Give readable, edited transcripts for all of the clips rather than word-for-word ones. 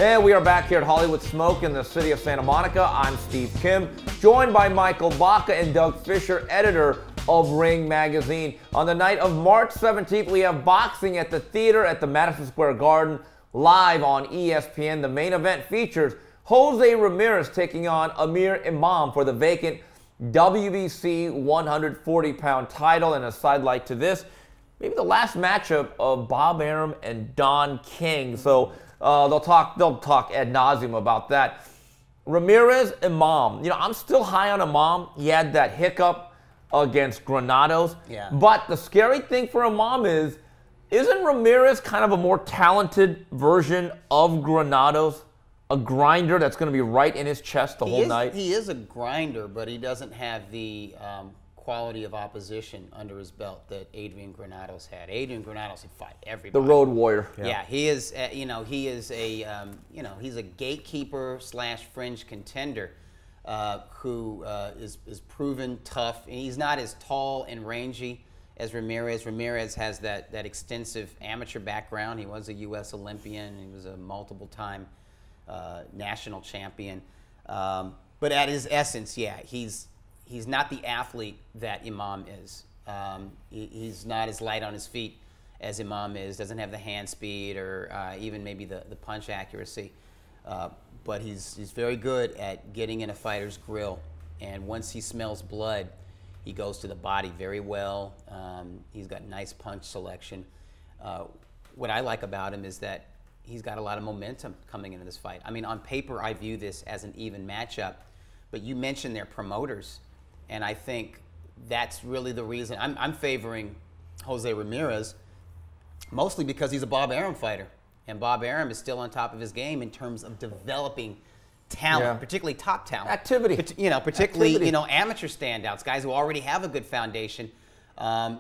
And we are back here at Hollywood Smoke in the city of Santa Monica. I'm Steve Kim, joined by Michael Baca and Doug Fischer, editor of Ring Magazine. On the night of March 17th, we have boxing at the theater at the Madison Square Garden, live on ESPN. The main event features Jose Ramirez taking on Amir Imam for the vacant WBC 140-pound title. And a sidelight to this, maybe the last matchup of Bob Arum and Don King. So they'll talk ad nauseum about that. Ramirez, Imam. You know, I'm still high on Imam. He had that hiccup against Granados. Yeah. But the scary thing for Imam is, isn't Ramirez kind of a more talented version of Granados? A grinder that's going to be right in his chest the whole night? He is a grinder, but he doesn't have the quality of opposition under his belt that Adrian Granados had. Adrian Granados had fought everybody. The road warrior. Yeah, he is. He is a he's a gatekeeper / fringe contender who is proven tough. And he's not as tall and rangy as Ramirez. Ramirez has that extensive amateur background. He was a U.S. Olympian. He was a multiple-time national champion. But at his essence, yeah, he's not the athlete that Imam is. He's not as light on his feet as Imam is, doesn't have the hand speed or even maybe the punch accuracy. But he's very good at getting in a fighter's grill. And once he smells blood, he goes to the body very well. He's got nice punch selection. What I like about him is that he's got a lot of momentum coming into this fight. I mean, on paper, I view this as an even matchup. But you mentioned their promoters. And I think that's really the reason. I'm favoring Jose Ramirez, mostly because he's a Bob Arum fighter. And Bob Arum is still on top of his game in terms of developing talent, particularly top talent. Activity. Particularly amateur standouts, guys who already have a good foundation.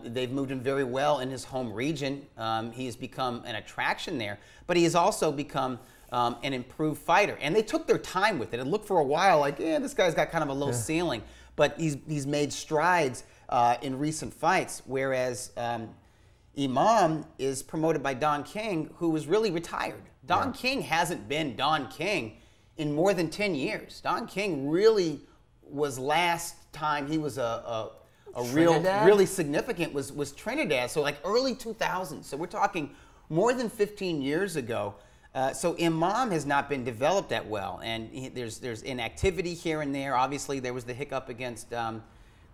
They've moved him very well in his home region. He has become an attraction there. But he has also become an improved fighter. And they took their time with it. It looked for a while like, yeah, this guy's got kind of a low ceiling. But he's made strides in recent fights, whereas Imam is promoted by Don King, who was really retired. Don King hasn't been Don King in more than 10 years. Don King really was last time he was a really significant was Trinidad, so like early 2000s. So we're talking more than 15 years ago. So Imam has not been developed that well, and there's inactivity here and there. Obviously, there was the hiccup against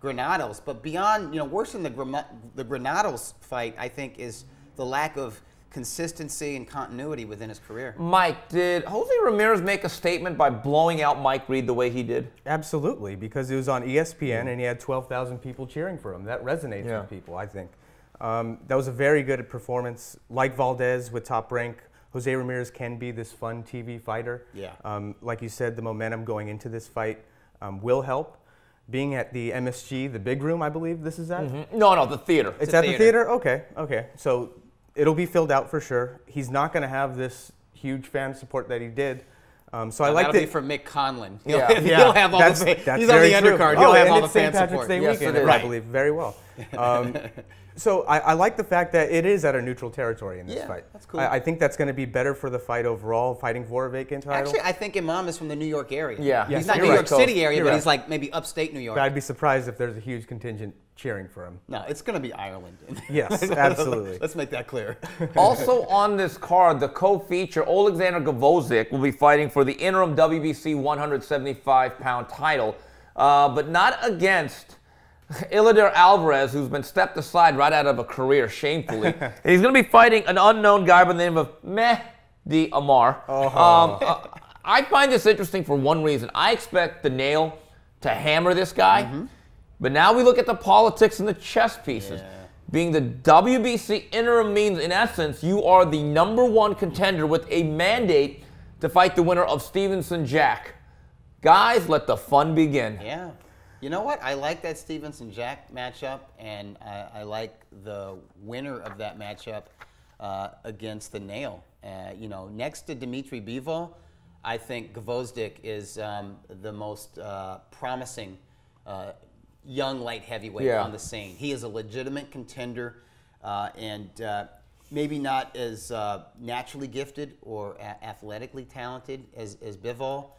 Granados, but beyond, worse than the Granados fight, I think, is the lack of consistency and continuity within his career. Mike, did Jose Ramirez make a statement by blowing out Mike Reed the way he did? Absolutely, because it was on ESPN and he had 12,000 people cheering for him. That resonates with people, I think. That was a very good performance. Like Valdez with Top Rank, Jose Ramirez can be this fun TV fighter. Yeah. Like you said, the momentum going into this fight will help. Being at the MSG, the big room, I believe this is at? No, the theater. It's at the theater? Okay. So it'll be filled out for sure. He's not going to have this huge fan support that he did. So I like that. That'll be for Mick Conlon. He'll have all the fans. He's on the undercard. He'll have all the fan support. St. Patrick's Day weekend, I believe, very well. So I like the fact that it is at a neutral territory in this fight. That's cool. I think that's going to be better for the fight overall, fighting for a vacant title. Actually, I think Imam is from the New York area. Yeah. He's not New York City area, but he's like maybe upstate New York. But I'd be surprised if there's a huge contingent cheering for him. No, it's going to be Ireland. Yes, absolutely. Let's make that clear. Also on this card, the co-feature, Oleksandr Gvozdyk, will be fighting for the interim WBC 175-pound title, but not against Ilir Alvarez, who's been stepped aside right out of a career, shamefully. And he's going to be fighting an unknown guy by the name of Mehdi Amar. I find this interesting for one reason. I expect the Nail to hammer this guy, but now we look at the politics and the chess pieces. Being the WBC interim means, in essence, you are the #1 contender with a mandate to fight the winner of Stevenson-Jack. Guys, let the fun begin. Yeah. You know what? I like that Stevenson-Jack matchup, and I like the winner of that matchup against the Nail. Next to Dmitry Bivol, I think Gvozdyk is the most promising young light heavyweight on the scene. He is a legitimate contender, and maybe not as naturally gifted or athletically talented as Bivol,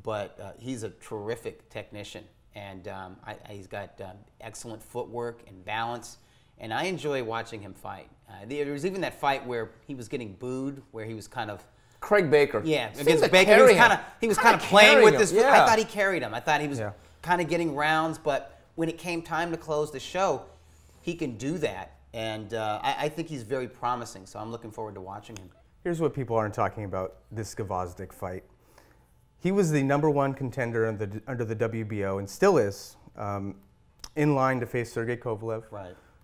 but he's a terrific technician. And he's got excellent footwork and balance. And I enjoy watching him fight. There was even that fight where he was getting booed, where he was kind of... Craig Baker. Yeah, against Baker. He was kind of playing with this. Yeah. I thought he carried him. I thought he was kind of getting rounds. But when it came time to close the show, he can do that. And I think he's very promising. So I'm looking forward to watching him. Here's what people aren't talking about, this Gvozdyk fight. He was the #1 contender under the WBO, and still is, in line to face Sergey Kovalev,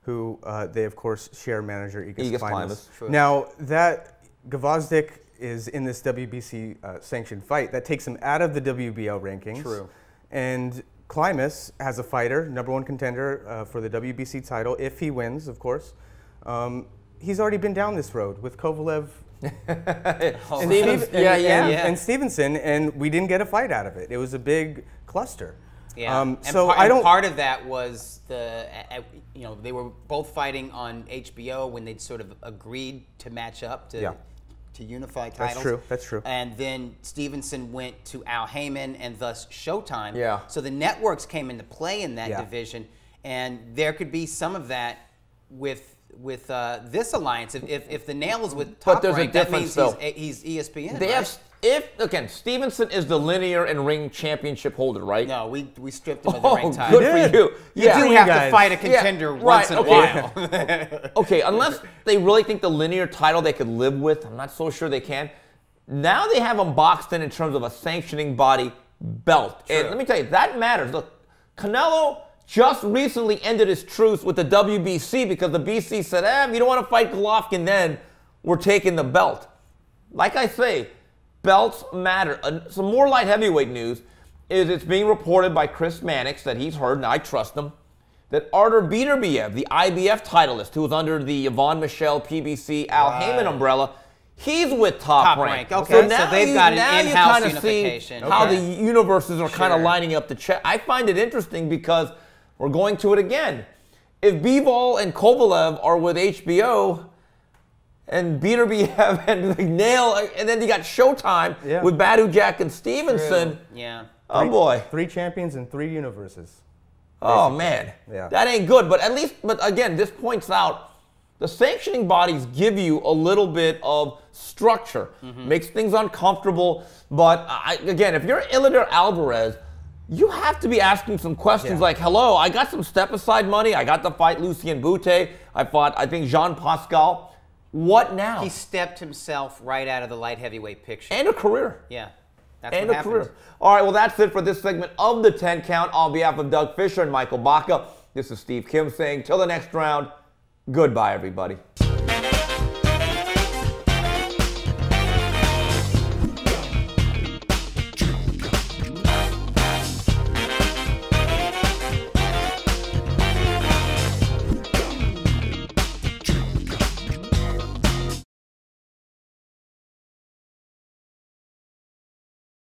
who they, of course, share manager Igor Klimas. Now, that Gvozdyk is in this WBC sanctioned fight. That takes him out of the WBO rankings. True. And Klimas has a fighter, #1 contender for the WBC title, if he wins, of course. He's already been down this road with Kovalev and Stevenson, and we didn't get a fight out of it. It was a big cluster. Yeah. So part of that was they were both fighting on HBO when they'd sort of agreed to match up to unify titles. That's true. And then Stevenson went to Al Heyman and thus Showtime. Yeah. So the networks came into play in that division, and there could be some of that with this alliance. If the nail is with Top Rank, that means he's ESPN. They have, again, Stevenson is the linear and ring championship holder, right? No, we stripped him of the ring title. Good for you. You do have to fight a contender once in a while. Okay, unless they really think the linear title they could live with, I'm not so sure they can. Now they have them boxed in terms of a sanctioning body belt. True. And let me tell you, that matters. Look, Canelo just recently ended his truce with the WBC because the BC said, if you don't want to fight Golovkin, then we're taking the belt. Like I say, belts matter. Some more light heavyweight news is it's being reported by Chris Mannix that he's heard, and I trust him, that Artur Beterbiev, the IBF titleist, who was under the Yvonne Michelle PBC Al Heyman umbrella, he's with Top Rank. Okay, so they've got an in-house unification. How the universes are kind of lining up to check. I find it interesting because we're going to it again. If Bivol and Kovalev are with HBO, and Beterbiev and McNeil, and then you got Showtime with Badu Jack and Stevenson. True. Yeah. Oh boy. 3 champions and 3 universes. Oh man. Yeah. That ain't good. But again, this points out the sanctioning bodies give you a little bit of structure, makes things uncomfortable. But again, if you're Ilir Alvarez, you have to be asking some questions like, hello, I got some step-aside money. I got to fight Lucien Boutte. I fought, I think, Jean Pascal. What now? He stepped himself right out of the light heavyweight picture. And a career. Yeah. That's what happens. All right, well, that's it for this segment of the 10 Count. On behalf of Doug Fischer and Michael Baca, this is Steve Kim saying, till the next round, goodbye, everybody.